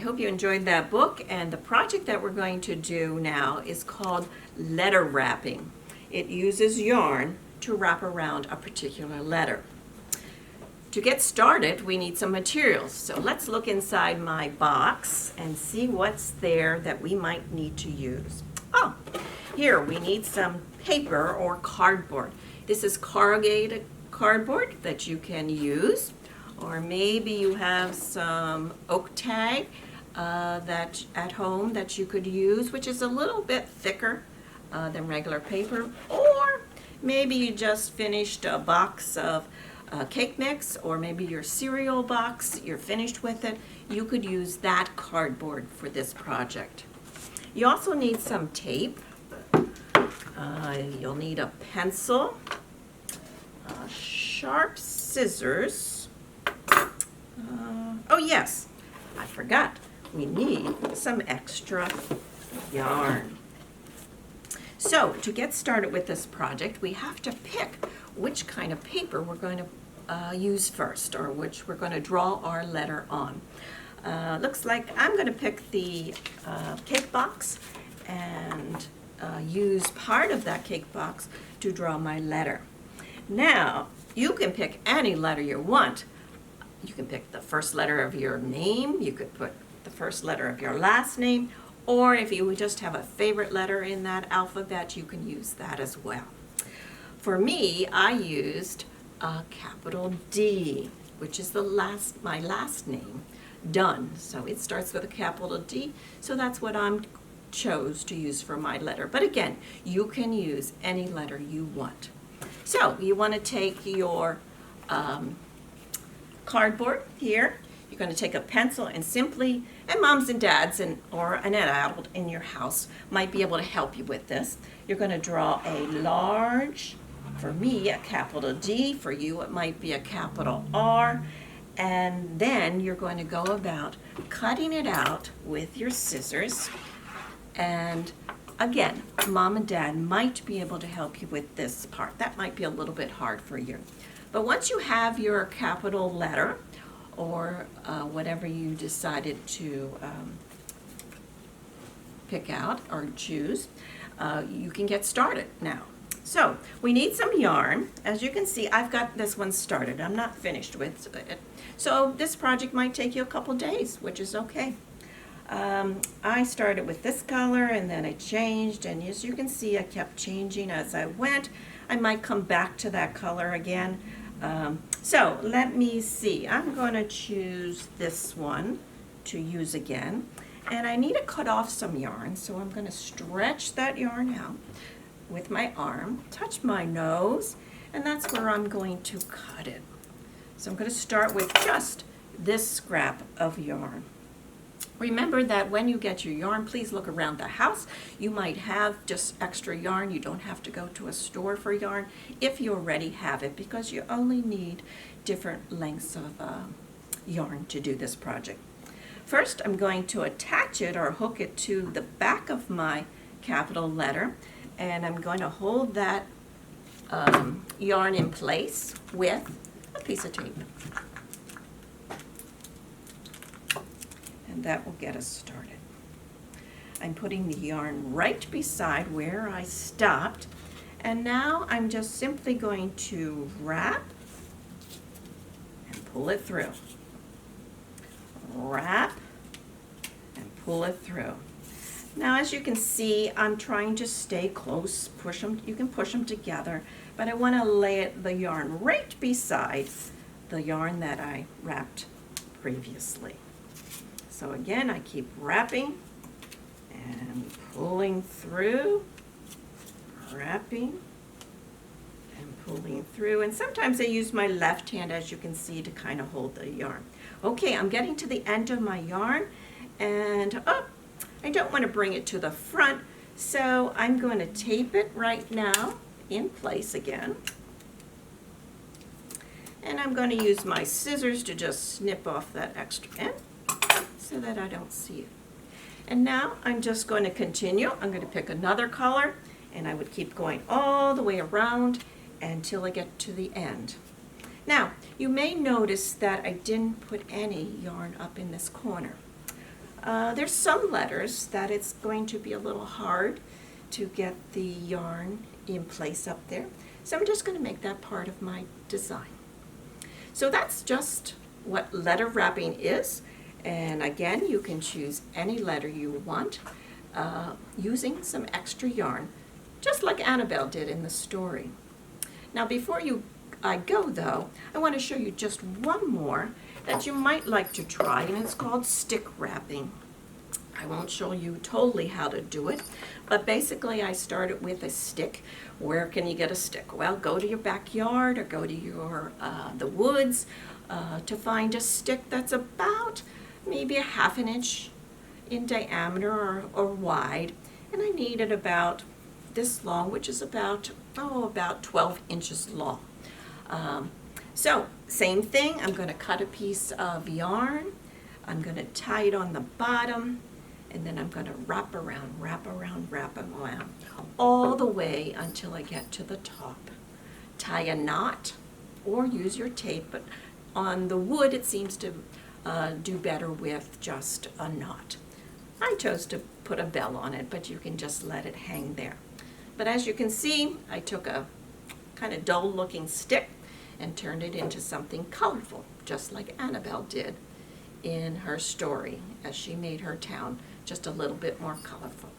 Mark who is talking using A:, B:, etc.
A: hope you enjoyed that book, and the project that we're going to do now is called letter wrapping. It uses yarn to wrap around a particular letter. To get started, we need some materials. So let's look inside my box and see what's there that we might need to use. Oh, here we need some paper or cardboard. This is corrugated cardboard that you can use, or maybe you have some oak tag that at home that you could use, which is a little bit thicker than regular paper, or maybe you just finished a box of cake mix, or maybe your cereal box, you're finished with it. You could use that cardboard for this project. You also need some tape. You'll need a pencil, sharp scissors. Oh yes, I forgot. We need some extra yarn. So to get started with this project, we have to pick which kind of paper we're going to use first, or which we're going to draw our letter on. Looks like I'm going to pick the cake box and use part of that cake box to draw my letter. Now, you can pick any letter you want. You can pick the first letter of your name, you could put the first letter of your last name, or if you just have a favorite letter in that alphabet, you can use that as well. For me, I used a capital D, which is my last name, Dunn. So it starts with a capital D, so that's what I chose to use for my letter. But again, you can use any letter you want. So you want to take your cardboard here. You're going to take a pencil and simply, and moms and dads or an adult in your house might be able to help you with this. You're going to draw a large, for me, a capital D. For you, it might be a capital R. And then you're going to go about cutting it out with your scissors. And again, mom and dad might be able to help you with this part. That might be a little bit hard for you. But once you have your capital letter, or whatever you decided to pick out or choose, you can get started now. So we need some yarn. As you can see, I've got this one started. I'm not finished with it. So this project might take you a couple days, which is okay. I started with this color and then I changed, and as you can see, I kept changing as I went. I might come back to that color again. So let me see. I'm going to choose this one to use again. And I need to cut off some yarn, so I'm going to stretch that yarn out with my arm, touch my nose, and that's where I'm going to cut it. So I'm going to start with just this scrap of yarn. Remember that when you get your yarn, please look around the house. You might have just extra yarn. You don't have to go to a store for yarn if you already have it, because you only need different lengths of yarn to do this project. First, I'm going to attach it or hook it to the back of my capital letter, and I'm going to hold that yarn in place with a piece of tape. And that will get us started. I'm putting the yarn right beside where I stopped, and now I'm just simply going to wrap and pull it through. Wrap and pull it through. Now, as you can see, I'm trying to stay close. Push them. You can push them together, but I want to lay the yarn right beside the yarn that I wrapped previously. So again, I keep wrapping and pulling through, wrapping and pulling through. And sometimes I use my left hand, as you can see, to kind of hold the yarn. Okay, I'm getting to the end of my yarn, and I don't want to bring it to the front, so I'm going to tape it right now in place again. And I'm going to use my scissors to just snip off that extra end, so that I don't see it. And now I'm just going to continue. I'm going to pick another color, and I would keep going all the way around until I get to the end. Now, you may notice that I didn't put any yarn up in this corner. There's some letters that it's going to be a little hard to get the yarn in place up there. So I'm just going to make that part of my design. So that's just what letter wrapping is. And again, you can choose any letter you want using some extra yarn, just like Annabelle did in the story. Now before I go though, I want to show you just one more that you might like to try, and it's called stick wrapping. I won't show you totally how to do it, but basically I started with a stick. Where can you get a stick? Well, go to your backyard or go to your the woods to find a stick that's about maybe a half an inch in diameter or wide, and I needed about this long, which is about 12 inches long. So same thing, I'm going to cut a piece of yarn, I'm going to tie it on the bottom, and then I'm going to wrap around, all the way until I get to the top. Tie a knot or use your tape, but on the wood it seems to do better with just a knot. I chose to put a bell on it, but you can just let it hang there. But as you can see, I took a kind of dull looking stick and turned it into something colorful, just like Annabelle did in her story as she made her town just a little bit more colorful.